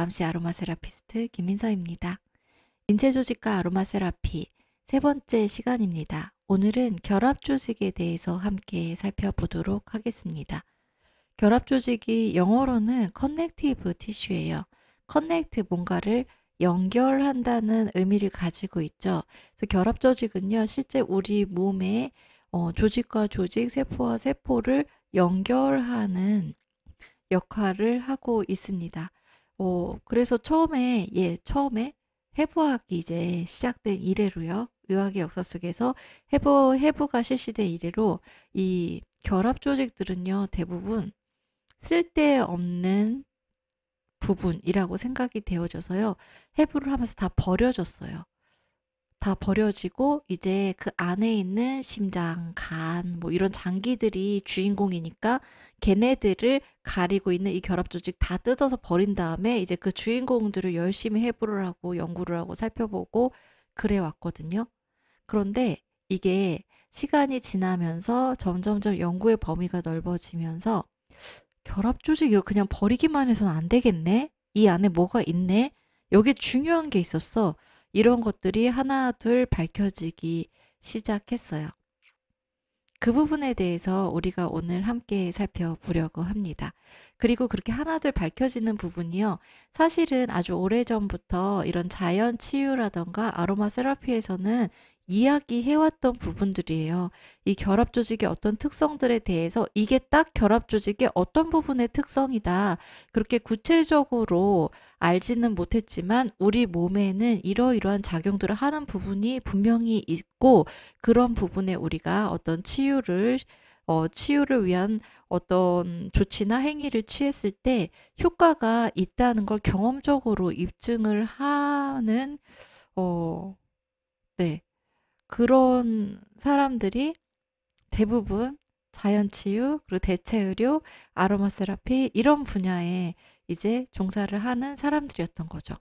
마음씨 아로마 세라피스트 김민서입니다. 인체 조직과 아로마 세라피 세 번째 시간입니다. 오늘은 결합 조직에 대해서 함께 살펴보도록 하겠습니다. 결합 조직이 영어로는 커넥티브 티슈예요. 커넥트, 뭔가를 연결한다는 의미를 가지고 있죠. 그래서 결합 조직은요, 실제 우리 몸의 조직과 조직, 세포와 세포를 연결하는 역할을 하고 있습니다. 그래서 처음에 해부학이 이제 시작된 이래로요. 의학의 역사 속에서 해부가 실시된 이래로 이 결합 조직들은요, 대부분 쓸데없는 부분이라고 생각이 되어져서요. 해부를 하면서 다 버려졌어요. 다 버려지고 이제 그 안에 있는 심장, 간, 뭐 이런 장기들이 주인공이니까 걔네들을 가리고 있는 이 결합 조직 다 뜯어서 버린 다음에 이제 그 주인공들을 열심히 해부를 하고 연구를 하고 살펴보고 그래 왔거든요. 그런데 이게 시간이 지나면서 점점점 연구의 범위가 넓어지면서 결합 조직 이거 그냥 버리기만 해서는 안 되겠네? 이 안에 뭐가 있네? 여기 중요한 게 있었어. 이런 것들이 하나 둘 밝혀지기 시작했어요. 그 부분에 대해서 우리가 오늘 함께 살펴보려고 합니다. 그리고 그렇게 하나둘 밝혀지는 부분이요. 사실은 아주 오래전부터 이런 자연 치유라던가 아로마 세라피에서는 이야기해왔던 부분들이에요. 이 결합 조직의 어떤 특성들에 대해서 이게 딱 결합 조직의 어떤 부분의 특성이다. 그렇게 구체적으로 알지는 못했지만 우리 몸에는 이러이러한 작용들을 하는 부분이 분명히 있고 그런 부분에 우리가 어떤 치유를 위한 어떤 조치나 행위를 취했을 때 효과가 있다는 걸 경험적으로 입증을 하는 네. 그런 사람들이 대부분 자연치유, 그리고 대체의료, 아로마 세라피 이런 분야에 이제 종사를 하는 사람들이었던 거죠.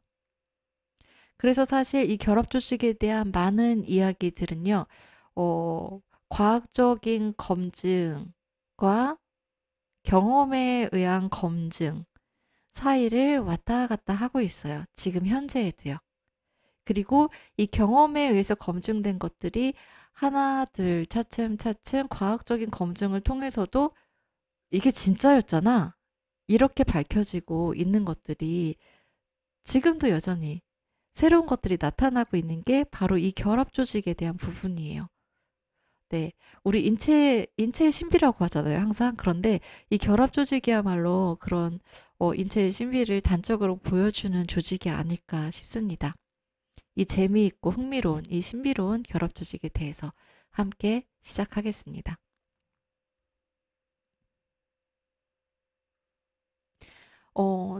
그래서 사실 이 결합 조직에 대한 많은 이야기들은요. 과학적인 검증과 경험에 의한 검증 사이를 왔다 갔다 하고 있어요. 지금 현재에도요. 그리고 이 경험에 의해서 검증된 것들이 하나, 둘, 차츰차츰 과학적인 검증을 통해서도 이게 진짜였잖아. 이렇게 밝혀지고 있는 것들이 지금도 여전히 새로운 것들이 나타나고 있는 게 바로 이 결합 조직에 대한 부분이에요. 네. 우리 인체의 신비라고 하잖아요, 항상. 그런데 이 결합 조직이야말로 그런 인체의 신비를 단적으로 보여주는 조직이 아닐까 싶습니다. 이 재미있고 흥미로운 이 신비로운 결합 조직에 대해서 함께 시작하겠습니다.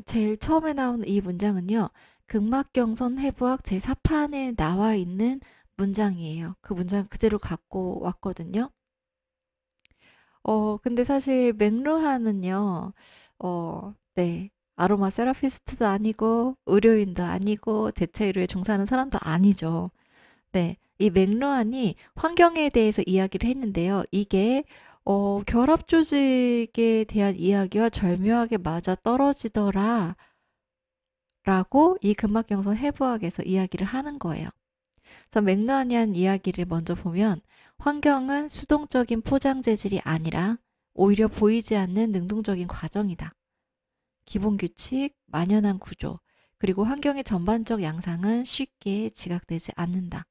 제일 처음에 나오는 이 문장은요. 극막경선 해부학 제4판에 나와 있는 문장이에요. 그 문장 그대로 갖고 왔거든요. 근데 사실 맥루하는요. 네. 아로마 세라피스트도 아니고 의료인도 아니고 대체의료에 종사하는 사람도 아니죠. 네. 이 맥루한이 환경에 대해서 이야기를 했는데요. 이게 결합 조직에 대한 이야기와 절묘하게 맞아떨어지더라 라고 이 근막경선 해부학에서 이야기를 하는 거예요. 그래서 맥루한이 한 이야기를 먼저 보면 환경은 수동적인 포장 재질이 아니라 오히려 보이지 않는 능동적인 과정이다. 기본 규칙, 만연한 구조, 그리고 환경의 전반적 양상은 쉽게 지각되지 않는다.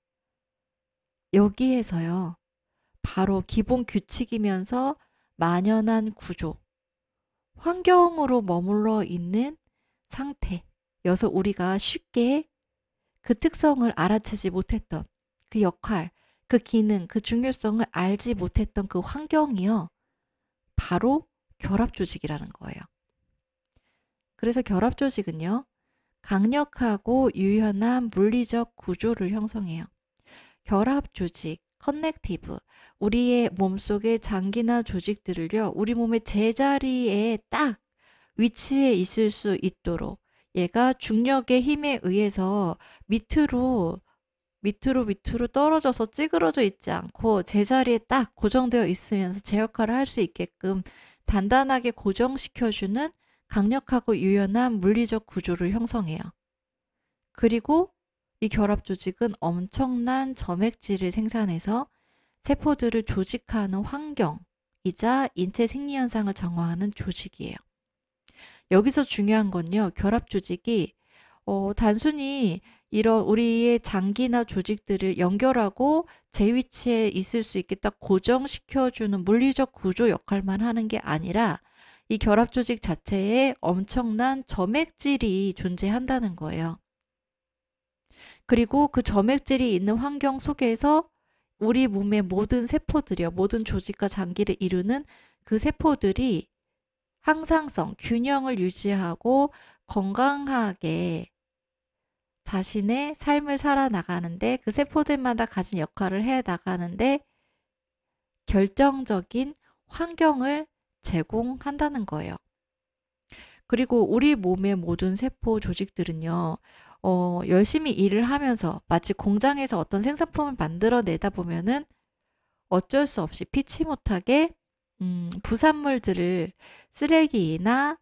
여기에서요. 바로 기본 규칙이면서 만연한 구조, 환경으로 머물러 있는 상태여서 우리가 쉽게 그 특성을 알아채지 못했던 그 역할, 그 기능, 그 중요성을 알지 못했던 그 환경이요. 바로 결합 조직이라는 거예요. 그래서 결합 조직은요. 강력하고 유연한 물리적 구조를 형성해요. 결합 조직, 커넥티브, 우리의 몸속의 장기나 조직들을요. 우리 몸의 제자리에 딱 위치해 있을 수 있도록 얘가 중력의 힘에 의해서 밑으로 떨어져서 찌그러져 있지 않고 제자리에 딱 고정되어 있으면서 제 역할을 할 수 있게끔 단단하게 고정시켜주는 강력하고 유연한 물리적 구조를 형성해요. 그리고 이 결합 조직은 엄청난 점액질을 생산해서 세포들을 조직하는 환경이자 인체 생리 현상을 정화하는 조직이에요. 여기서 중요한 건요, 결합 조직이 단순히 이런 우리의 장기나 조직들을 연결하고 제 위치에 있을 수 있게 딱 고정시켜주는 물리적 구조 역할만 하는 게 아니라 이 결합 조직 자체에 엄청난 점액질이 존재한다는 거예요. 그리고 그 점액질이 있는 환경 속에서 우리 몸의 모든 세포들이요, 모든 조직과 장기를 이루는 그 세포들이 항상성, 균형을 유지하고 건강하게 자신의 삶을 살아나가는데 그 세포들마다 가진 역할을 해 나가는데 결정적인 환경을 제공한다는 거예요. 그리고 우리 몸의 모든 세포 조직들은요, 열심히 일을 하면서 마치 공장에서 어떤 생산품을 만들어내다 보면은 어쩔 수 없이 피치 못하게 부산물들을 쓰레기나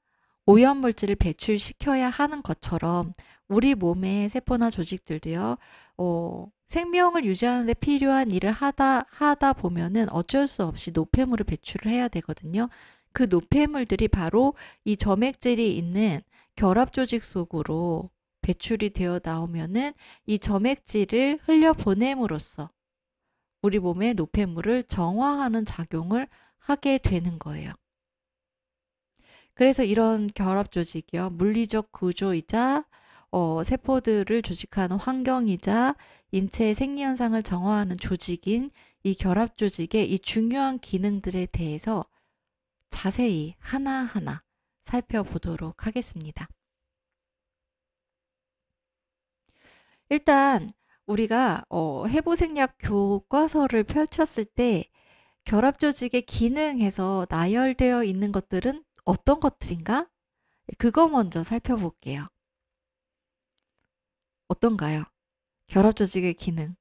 오염물질을 배출시켜야 하는 것처럼 우리 몸의 세포나 조직들도요, 생명을 유지하는 데 필요한 일을 하다 보면은 어쩔 수 없이 노폐물을 배출을 해야 되거든요. 그 노폐물들이 바로 이 점액질이 있는 결합 조직 속으로 배출이 되어 나오면은 이 점액질을 흘려보냄으로써 우리 몸의 노폐물을 정화하는 작용을 하게 되는 거예요. 그래서 이런 결합 조직이요, 물리적 구조이자 세포들을 조직하는 환경이자 인체의 생리 현상을 정화하는 조직인 이 결합 조직의 이 중요한 기능들에 대해서 자세히 하나하나 살펴보도록 하겠습니다. 일단 우리가 해부생약 교과서를 펼쳤을 때 결합 조직의 기능에서 나열되어 있는 것들은 어떤 것들인가? 그거 먼저 살펴볼게요. 어떤가요? 결합 조직의 기능.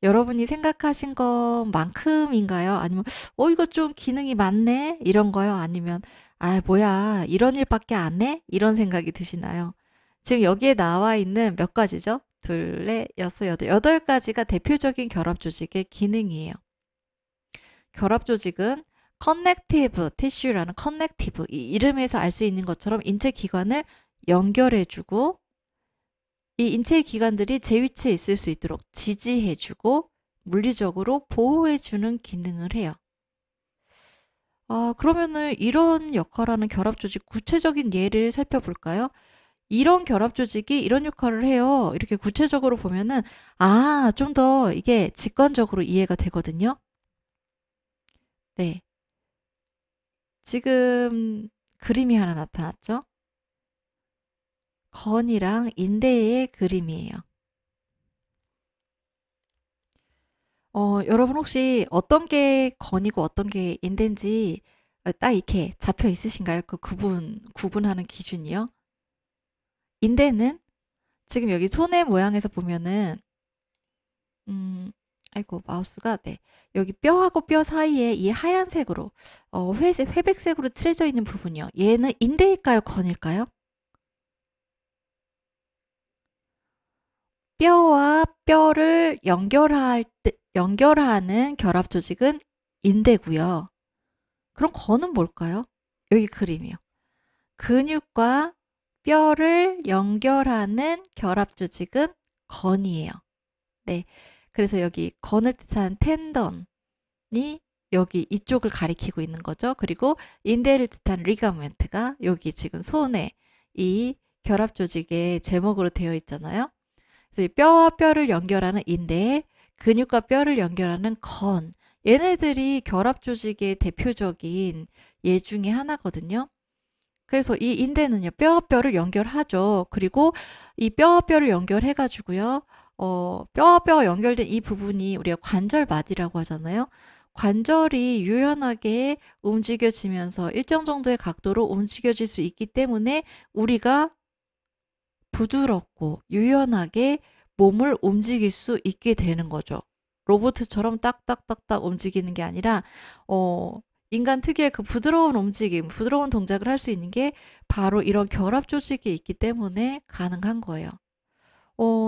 여러분이 생각하신 것만큼인가요? 아니면 이거 좀 기능이 많네? 이런 거요? 아니면 뭐야, 이런 일밖에 안 해? 이런 생각이 드시나요? 지금 여기에 나와 있는 몇 가지죠? 둘, 넷, 여섯, 여덟. 8가지가 대표적인 결합 조직의 기능이에요. 결합 조직은 커넥티브 티슈라는 커넥티브, 이 이름에서 알 수 있는 것처럼 인체 기관을 연결해주고 이 인체 기관들이 제 위치에 있을 수 있도록 지지해주고 물리적으로 보호해주는 기능을 해요. 그러면은 이런 역할하는 결합 조직 구체적인 예를 살펴볼까요? 이런 결합 조직이 이런 역할을 해요. 이렇게 구체적으로 보면은 좀 더 이게 직관적으로 이해가 되거든요. 네. 지금 그림이 하나 나타났죠? 건이랑 인대의 그림이에요. 여러분 혹시 어떤 게 건이고 어떤 게 인대인지 딱 이렇게 잡혀 있으신가요? 그 구분하는 기준이요? 인대는 지금 여기 손의 모양에서 보면은 아이고 마우스가 네, 여기 뼈하고 뼈 사이에 이 하얀색으로 회백색으로 칠해져 있는 부분이요. 얘는 인대일까요? 건일까요? 뼈와 뼈를 연결하는 결합 조직은 인대고요. 그럼 건은 뭘까요? 여기 그림이요. 근육과 뼈를 연결하는 결합 조직은 건이에요. 네. 그래서 여기 건을 뜻하는 텐던이 여기 이쪽을 가리키고 있는 거죠. 그리고 인대를 뜻한 리가멘트가 여기 지금 손에 이 결합 조직의 제목으로 되어 있잖아요. 그래서 뼈와 뼈를 연결하는 인대, 근육과 뼈를 연결하는 건, 얘네들이 결합 조직의 대표적인 예 중에 하나거든요. 그래서 이 인대는요, 뼈와 뼈를 연결하죠. 그리고 이 뼈와 뼈를 연결해 가지고요, 뼈와 뼈가 연결된 이 부분이 우리가 관절마디라고 하잖아요. 관절이 유연하게 움직여지면서 일정 정도의 각도로 움직여질 수 있기 때문에 우리가 부드럽고 유연하게 몸을 움직일 수 있게 되는 거죠. 로봇처럼 딱딱딱딱 움직이는 게 아니라 인간 특유의 그 부드러운 움직임, 부드러운 동작을 할 수 있는 게 바로 이런 결합 조직이 있기 때문에 가능한 거예요.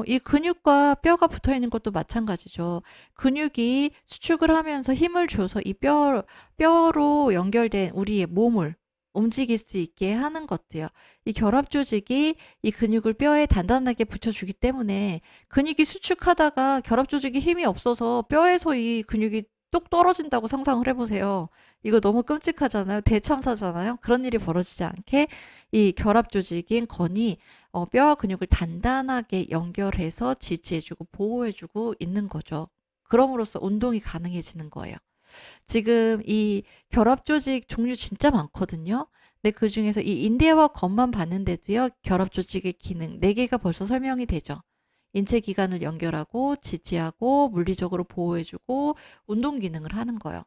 이 근육과 뼈가 붙어 있는 것도 마찬가지죠. 근육이 수축을 하면서 힘을 줘서 이 뼈로 연결된 우리의 몸을 움직일 수 있게 하는 것도요. 이 결합 조직이 이 근육을 뼈에 단단하게 붙여주기 때문에 근육이 수축하다가 결합 조직이 힘이 없어서 뼈에서 이 근육이 뚝 떨어진다고 상상을 해보세요. 이거 너무 끔찍하잖아요. 대참사잖아요. 그런 일이 벌어지지 않게 이 결합 조직인 건이 뼈와 근육을 단단하게 연결해서 지지해주고 보호해주고 있는 거죠. 그럼으로써 운동이 가능해지는 거예요. 지금 이 결합 조직 종류 진짜 많거든요. 근데 그 중에서 이 인대와 건만 봤는데도요, 결합 조직의 기능 4개가 벌써 설명이 되죠. 인체 기관을 연결하고 지지하고 물리적으로 보호해주고 운동 기능을 하는 거예요.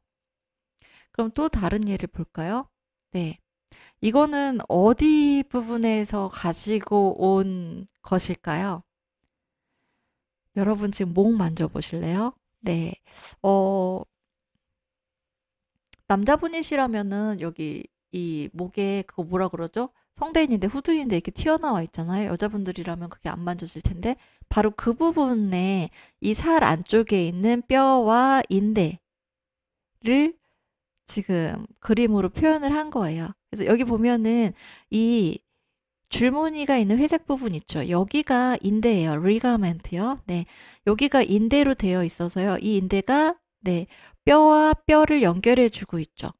그럼 또 다른 예를 볼까요? 네. 이거는 어디 부분에서 가지고 온 것일까요? 여러분 지금 목 만져보실래요? 네. 남자분이시라면은 여기 이 목에 그거 뭐라 그러죠? 성대인인데 후두인데 이렇게 튀어나와 있잖아요. 여자분들이라면 그게 안 만져질 텐데 바로 그 부분에 이 살 안쪽에 있는 뼈와 인대를 지금 그림으로 표현을 한 거예요. 그래서 여기 보면은 이 줄무늬가 있는 회색 부분 있죠. 여기가 인대예요. 리가멘트요. 네. 여기가 인대로 되어 있어서요. 이 인대가 네, 뼈와 뼈를 연결해 주고 있죠.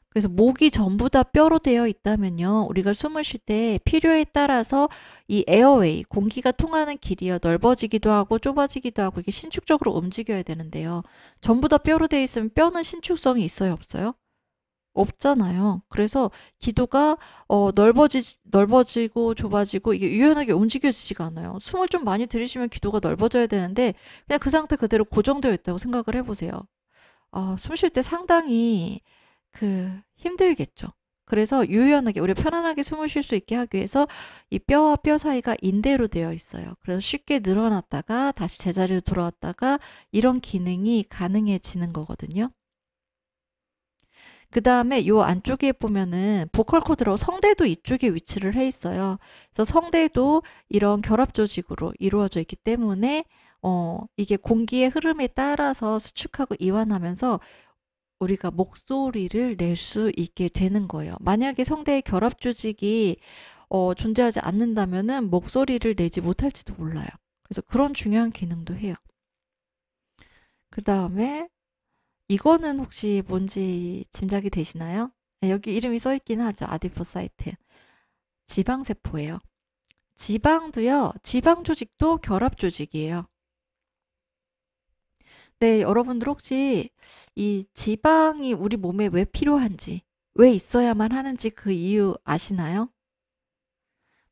그래서 목이 전부 다 뼈로 되어 있다면요. 우리가 숨을 쉴 때 필요에 따라서 이 에어웨이, 공기가 통하는 길이요. 넓어지기도 하고 좁아지기도 하고 이게 신축적으로 움직여야 되는데요. 전부 다 뼈로 되어 있으면 뼈는 신축성이 있어요, 없어요? 없잖아요. 그래서 기도가 넓어지고 좁아지고 이게 유연하게 움직여지지가 않아요. 숨을 좀 많이 들이쉬면 기도가 넓어져야 되는데 그냥 그 상태 그대로 고정되어 있다고 생각을 해보세요. 숨 쉴 때 상당히 힘들겠죠. 그래서 유연하게 우리 편안하게 숨을 쉴 수 있게 하기 위해서 이 뼈와 뼈 사이가 인대로 되어 있어요. 그래서 쉽게 늘어났다가 다시 제자리로 돌아왔다가 이런 기능이 가능해지는 거거든요. 그 다음에 요 안쪽에 보면은 보컬 코드라고 성대도 이쪽에 위치를 해 있어요. 그래서 성대도 이런 결합 조직으로 이루어져 있기 때문에 이게 공기의 흐름에 따라서 수축하고 이완하면서 우리가 목소리를 낼 수 있게 되는 거예요. 만약에 성대의 결합 조직이 존재하지 않는다면은 목소리를 내지 못할지도 몰라요. 그래서 그런 중요한 기능도 해요. 그 다음에 이거는 혹시 뭔지 짐작이 되시나요? 네, 여기 이름이 써 있긴 하죠. 아디포사이트. 지방세포예요. 지방도요. 지방 조직도 결합 조직이에요. 네, 여러분들 혹시 이 지방이 우리 몸에 왜 필요한지, 왜 있어야만 하는지 그 이유 아시나요?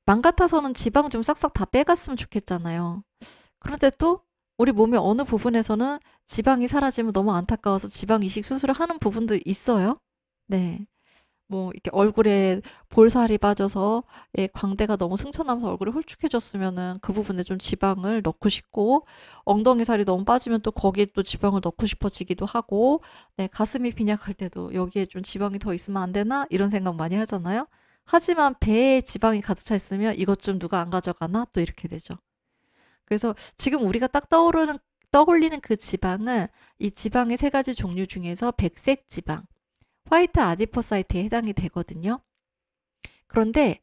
맘 같아서는 지방 좀 싹싹 다 빼갔으면 좋겠잖아요. 그런데 또 우리 몸의 어느 부분에서는 지방이 사라지면 너무 안타까워서 지방 이식 수술을 하는 부분도 있어요. 네. 뭐 이렇게 얼굴에 볼살이 빠져서 광대가 너무 승천하면서 얼굴이 홀쭉해졌으면은 그 부분에 좀 지방을 넣고 싶고 엉덩이 살이 너무 빠지면 또 거기에 또 지방을 넣고 싶어지기도 하고 네, 가슴이 빈약할 때도 여기에 좀 지방이 더 있으면 안 되나 이런 생각 많이 하잖아요. 하지만 배에 지방이 가득 차 있으면 이것 좀 누가 안 가져가나 또 이렇게 되죠. 그래서 지금 우리가 딱 떠올리는 그 지방은 이 지방의 3가지 종류 중에서 백색 지방, 화이트 아디포사이트에 해당이 되거든요. 그런데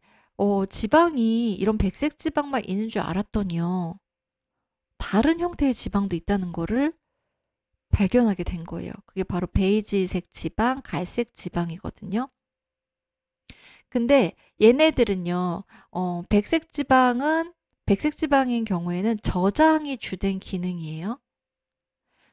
지방이 이런 백색 지방만 있는 줄 알았더니요. 다른 형태의 지방도 있다는 거를 발견하게 된 거예요. 그게 바로 베이지색 지방, 갈색 지방이거든요. 근데 얘네들은요. 백색 지방인 경우에는 저장이 주된 기능이에요.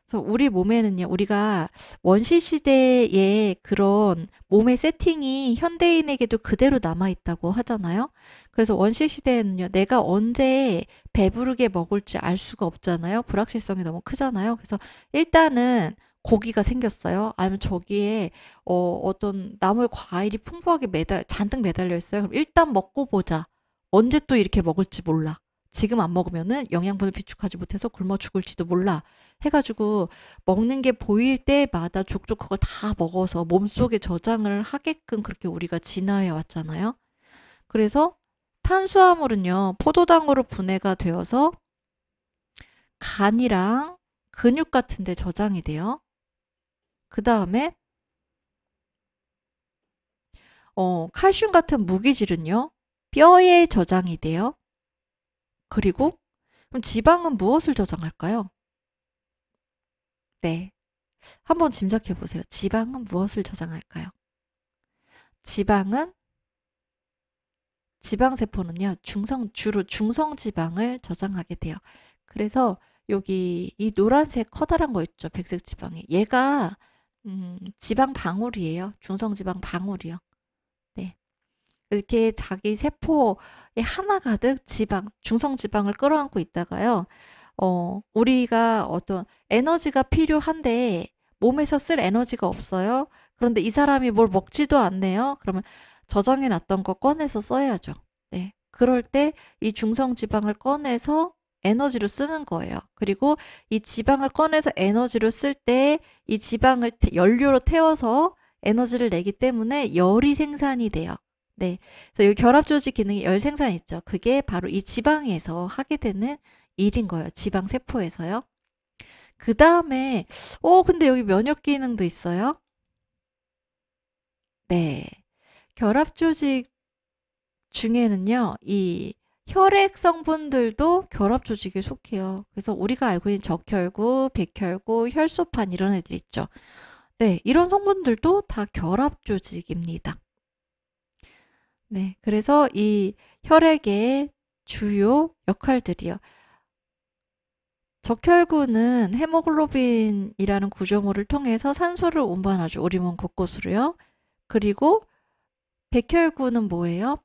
그래서 우리 몸에는요, 우리가 원시시대의 그런 몸의 세팅이 현대인에게도 그대로 남아있다고 하잖아요. 그래서 원시시대에는요, 내가 언제 배부르게 먹을지 알 수가 없잖아요. 불확실성이 너무 크잖아요. 그래서 일단은 고기가 생겼어요. 아니면 저기에 어떤 나물 과일이 풍부하게 잔뜩 매달려 있어요. 그럼 일단 먹고 보자. 언제 또 이렇게 먹을지 몰라. 지금 안 먹으면은 영양분을 비축하지 못해서 굶어 죽을지도 몰라 해가지고 먹는 게 보일 때마다 족족 그걸 다 먹어서 몸속에 저장을 하게끔 그렇게 우리가 진화해 왔잖아요. 그래서 탄수화물은요, 포도당으로 분해가 되어서 간이랑 근육 같은 데 저장이 돼요. 그 다음에 칼슘 같은 무기질은요, 뼈에 저장이 돼요. 그리고 그럼 지방은 무엇을 저장할까요? 네. 한번 짐작해 보세요. 지방은 무엇을 저장할까요? 지방은 지방세포는요, 주로 중성지방을 저장하게 돼요. 그래서 여기 이 노란색 커다란 거 있죠, 백색 지방이. 얘가 지방 방울이에요. 중성지방 방울이요. 네. 이렇게 자기 세포에 하나 가득 중성지방을 끌어안고 있다가요. 우리가 어떤 에너지가 필요한데 몸에서 쓸 에너지가 없어요. 그런데 이 사람이 뭘 먹지도 않네요. 그러면 저장해 놨던 거 꺼내서 써야죠. 네. 그럴 때 이 중성지방을 꺼내서 에너지로 쓰는 거예요. 그리고 이 지방을 꺼내서 에너지로 쓸 때 이 지방을 연료로 태워서 에너지를 내기 때문에 열이 생산이 돼요. 네. 그래서 여기 결합조직 기능이 열 생산 있죠. 그게 바로 이 지방에서 하게 되는 일인 거예요. 지방 세포에서요. 그 다음에 근데 여기 면역 기능도 있어요. 네. 결합조직 중에는요, 이 혈액 성분들도 결합조직에 속해요. 그래서 우리가 알고 있는 적혈구, 백혈구, 혈소판 이런 애들 있죠. 네, 이런 성분들도 다 결합조직입니다. 네, 그래서 이 혈액의 주요 역할들이요. 적혈구는 헤모글로빈이라는 구조물을 통해서 산소를 운반하죠. 우리 몸 곳곳으로요. 그리고 백혈구는 뭐예요?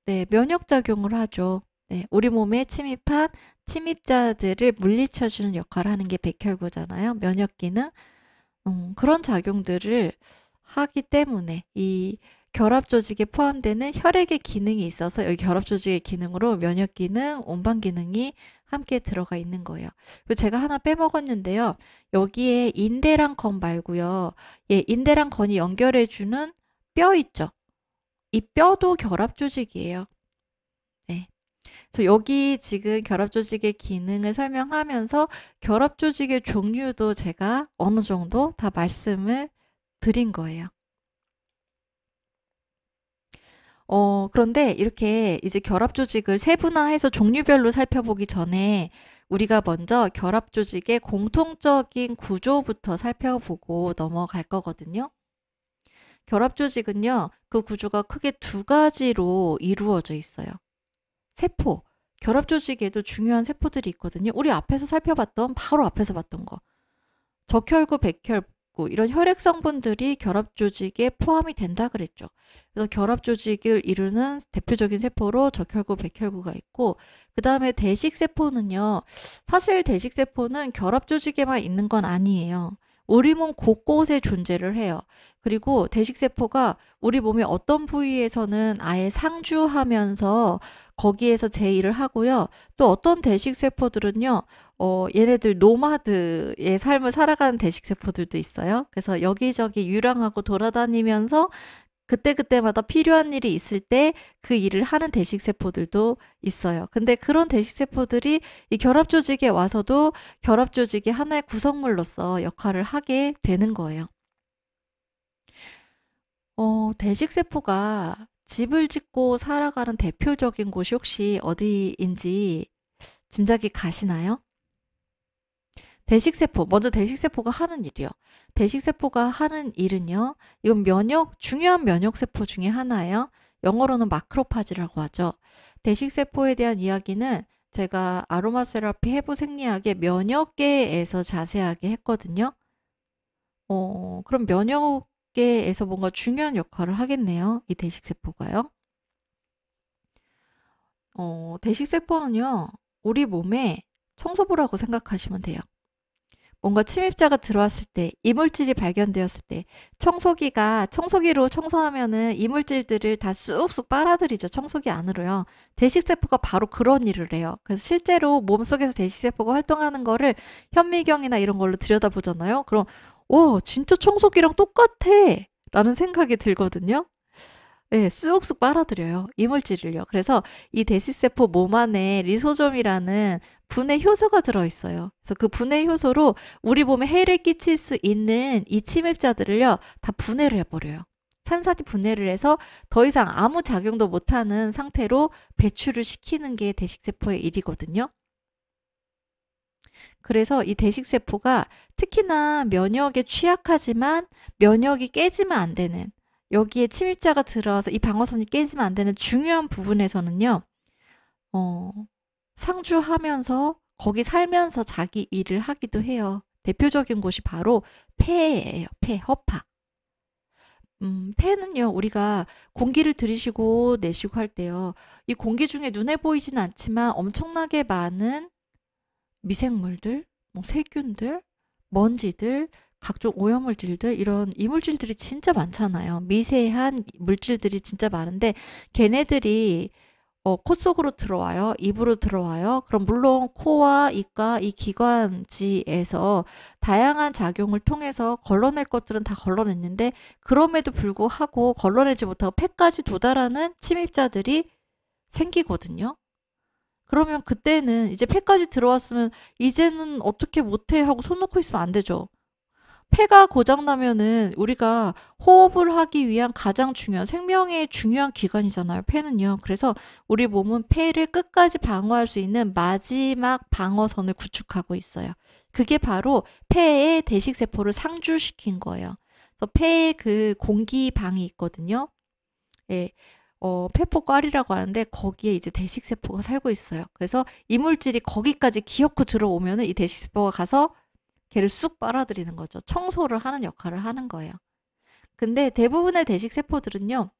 네, 면역작용을 하죠. 네, 우리 몸에 침입한 침입자들을 물리쳐주는 역할을 하는 게 백혈구잖아요. 면역기능. 그런 작용들을 하기 때문에 이 결합조직에 포함되는 혈액의 기능이 있어서 여기 결합조직의 기능으로 면역기능, 운반기능이 함께 들어가 있는 거예요. 그리고 제가 하나 빼먹었는데요. 여기에 인대랑 건 말고요. 예, 인대랑 건이 연결해주는 뼈 있죠. 이 뼈도 결합조직이에요. 네. 그래서 여기 지금 결합조직의 기능을 설명하면서 결합조직의 종류도 제가 어느 정도 다 말씀을 드린 거예요. 그런데 이렇게 이제 결합조직을 세분화해서 종류별로 살펴보기 전에 우리가 먼저 결합조직의 공통적인 구조부터 살펴보고 넘어갈 거거든요. 결합조직은요, 그 구조가 크게 두 가지로 이루어져 있어요. 세포, 결합조직에도 중요한 세포들이 있거든요. 우리 앞에서 살펴봤던, 바로 앞에서 봤던 거. 적혈구, 백혈구, 이런 혈액 성분들이 결합조직에 포함이 된다 그랬죠. 그래서 결합조직을 이루는 대표적인 세포로 적혈구, 백혈구가 있고, 그 다음에 대식세포는요, 사실 대식세포는 결합조직에만 있는 건 아니에요. 우리 몸 곳곳에 존재를 해요. 그리고 대식세포가 우리 몸의 어떤 부위에서는 아예 상주하면서 거기에서 제 일을 하고요. 또 어떤 대식세포들은요, 얘네들 노마드의 삶을 살아가는 대식세포들도 있어요. 그래서 여기저기 유랑하고 돌아다니면서 그때그때마다 필요한 일이 있을 때 그 일을 하는 대식세포들도 있어요. 근데 그런 대식세포들이 이 결합조직에 와서도 결합조직의 하나의 구성물로서 역할을 하게 되는 거예요. 대식세포가 집을 짓고 살아가는 대표적인 곳이 혹시 어디인지 짐작이 가시나요? 대식세포, 먼저 대식세포가 하는 일이요. 대식세포가 하는 일은요, 이건 중요한 면역세포 중에 하나예요. 영어로는 마크로파지라고 하죠. 대식세포에 대한 이야기는 제가 아로마 세라피 해부 생리학의 면역계에서 자세하게 했거든요. 그럼 면역계에서 뭔가 중요한 역할을 하겠네요. 이 대식세포가요. 대식세포는요, 우리 몸의 청소부라고 생각하시면 돼요. 뭔가 침입자가 들어왔을 때, 이물질이 발견되었을 때, 청소기로 청소하면은 이물질들을 다 쑥쑥 빨아들이죠. 청소기 안으로요. 대식세포가 바로 그런 일을 해요. 그래서 실제로 몸속에서 대식세포가 활동하는 거를 현미경이나 이런 걸로 들여다보잖아요. 그럼, 오, 진짜 청소기랑 똑같아! 라는 생각이 들거든요. 네, 쑥쑥 빨아들여요. 이물질을요. 그래서 이 대식세포 몸 안에 리소좀이라는 분해 효소가 들어있어요. 그래서 그 분해 효소로 우리 몸에 해를 끼칠 수 있는 이 침입자들을요, 다 분해를 해버려요. 산산이 분해를 해서 더 이상 아무 작용도 못하는 상태로 배출을 시키는 게 대식세포의 일이거든요. 그래서 이 대식세포가 특히나 면역에 취약하지만 면역이 깨지면 안 되는, 여기에 침입자가 들어와서 이 방어선이 깨지면 안 되는 중요한 부분에서는요, 어, 상주하면서 거기 살면서 자기 일을 하기도 해요. 대표적인 곳이 바로 폐예요. 폐, 허파. 폐는요, 우리가 공기를 들이쉬고 내쉬고 할 때요, 이 공기 중에 눈에 보이진 않지만 엄청나게 많은 미생물들, 뭐 세균들, 먼지들, 각종 오염물질들, 이런 이물질들이 진짜 많잖아요. 미세한 물질들이 진짜 많은데 걔네들이 코 속으로 들어와요. 입으로 들어와요. 그럼 물론 코와 입과 이 기관지에서 다양한 작용을 통해서 걸러낼 것들은 다 걸러냈는데, 그럼에도 불구하고 걸러내지 못하고 폐까지 도달하는 침입자들이 생기거든요. 그러면 그때는 이제 폐까지 들어왔으면 이제는 어떻게 못해 하고 손 놓고 있으면 안 되죠. 폐가 고장나면은 우리가 호흡을 하기 위한 가장 중요한, 생명의 중요한 기관이잖아요, 폐는요. 그래서 우리 몸은 폐를 끝까지 방어할 수 있는 마지막 방어선을 구축하고 있어요. 그게 바로 폐의 대식세포를 상주시킨 거예요. 그래서 폐에 그 공기방이 있거든요. 예. 폐포과리라고 하는데 거기에 이제 대식세포가 살고 있어요. 그래서 이물질이 거기까지 기어코 들어오면은 이 대식세포가 가서 걔를 쑥 빨아들이는 거죠. 청소를 하는 역할을 하는 거예요. 근데 대부분의 대식세포들은요,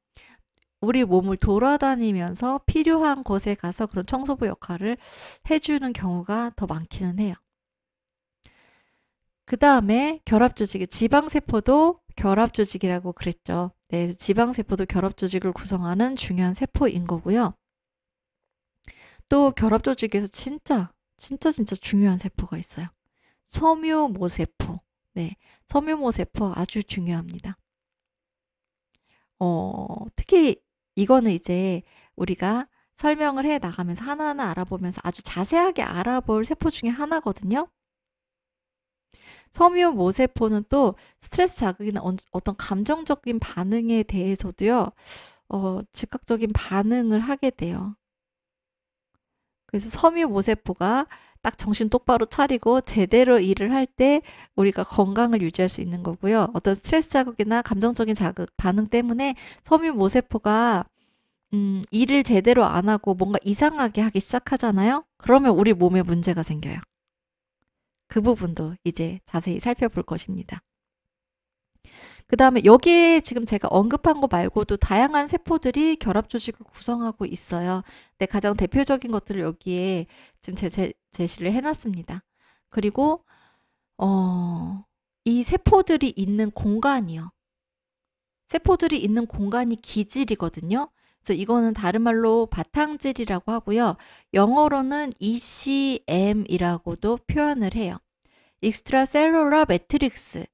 우리 몸을 돌아다니면서 필요한 곳에 가서 그런 청소부 역할을 해주는 경우가 더 많기는 해요. 그 다음에 결합조직의 지방세포도 결합조직이라고 그랬죠. 네, 지방세포도 결합조직을 구성하는 중요한 세포인 거고요. 또 결합조직에서 진짜 중요한 세포가 있어요. 섬유모세포. 네, 섬유모세포 아주 중요합니다. 특히 이거는 이제 우리가 설명을 해 나가면서 하나하나 알아보면서 아주 자세하게 알아볼 세포 중에 하나거든요. 섬유모세포는 또 스트레스 자극이나 어떤 감정적인 반응에 대해서도요, 즉각적인 반응을 하게 돼요. 그래서 섬유모세포가 딱 정신 똑바로 차리고 제대로 일을 할 때 우리가 건강을 유지할 수 있는 거고요. 어떤 스트레스 자극이나 감정적인 자극, 반응 때문에 섬유모세포가 일을 제대로 안 하고 뭔가 이상하게 하기 시작하잖아요. 그러면 우리 몸에 문제가 생겨요. 그 부분도 이제 자세히 살펴볼 것입니다. 그 다음에 여기에 지금 제가 언급한 거 말고도 다양한 세포들이 결합조직을 구성하고 있어요. 근데 가장 대표적인 것들을 여기에 지금 제시를 해놨습니다. 그리고 이 세포들이 있는 공간이요. 세포들이 있는 공간이 기질이거든요. 그래서 이거는 다른 말로 바탕질이라고 하고요. 영어로는 ECM이라고도 표현을 해요. Extracellular Matrix.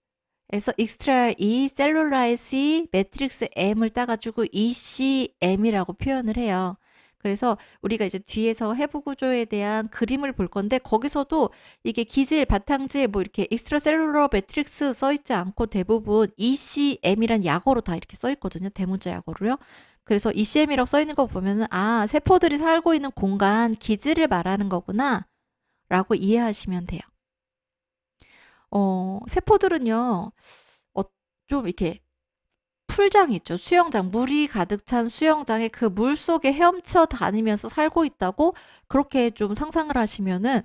에서 extra E, 셀룰라의 C, 매트릭스 M을 따가지고 ECM이라고 표현을 해요. 그래서 우리가 이제 뒤에서 해부 구조에 대한 그림을 볼 건데, 거기서도 이게 기질, 바탕질, 뭐 이렇게 extracellular matrix 써있지 않고 대부분 ECM이란 약어로 다 이렇게 써있거든요. 대문자 약어로요. 그래서 ECM이라고 써있는 거 보면은, 아, 세포들이 살고 있는 공간, 기질을 말하는 거구나 라고 이해하시면 돼요. 세포들은요, 좀 이렇게 풀장 있죠. 수영장, 물이 가득 찬 수영장에 그 물 속에 헤엄쳐 다니면서 살고 있다고 그렇게 좀 상상을 하시면은,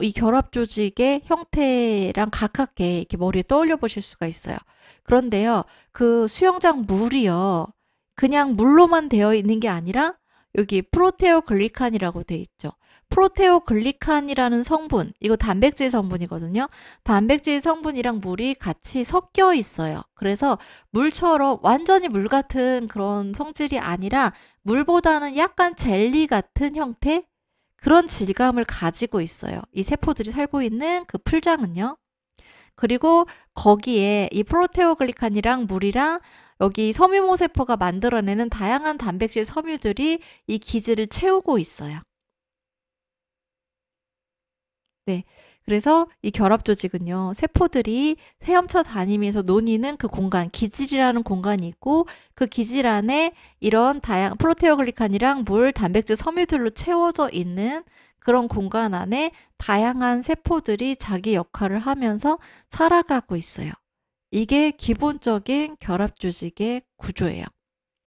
이 결합 조직의 형태랑 가깝게 이렇게 머리에 떠올려 보실 수가 있어요. 그런데요, 그 수영장 물이요, 그냥 물로만 되어 있는 게 아니라 여기 프로테오글리칸이라고 돼 있죠. 프로테오글리칸이라는 성분, 이거 단백질 성분이거든요. 단백질 성분이랑 물이 같이 섞여 있어요. 그래서 물처럼 완전히 물 같은 그런 성질이 아니라 물보다는 약간 젤리 같은 형태? 그런 질감을 가지고 있어요. 이 세포들이 살고 있는 그 풀장은요. 그리고 거기에 이 프로테오글리칸이랑 물이랑 여기 섬유모 세포가 만들어내는 다양한 단백질 섬유들이 이 기지를 채우고 있어요. 네. 그래서 이 결합 조직은요, 세포들이 헤엄쳐 다니면서 노니는 그 공간, 기질이라는 공간이 있고, 그 기질 안에 이런 프로테오글리칸이랑 물, 단백질 섬유들로 채워져 있는 그런 공간 안에 다양한 세포들이 자기 역할을 하면서 살아가고 있어요. 이게 기본적인 결합 조직의 구조예요.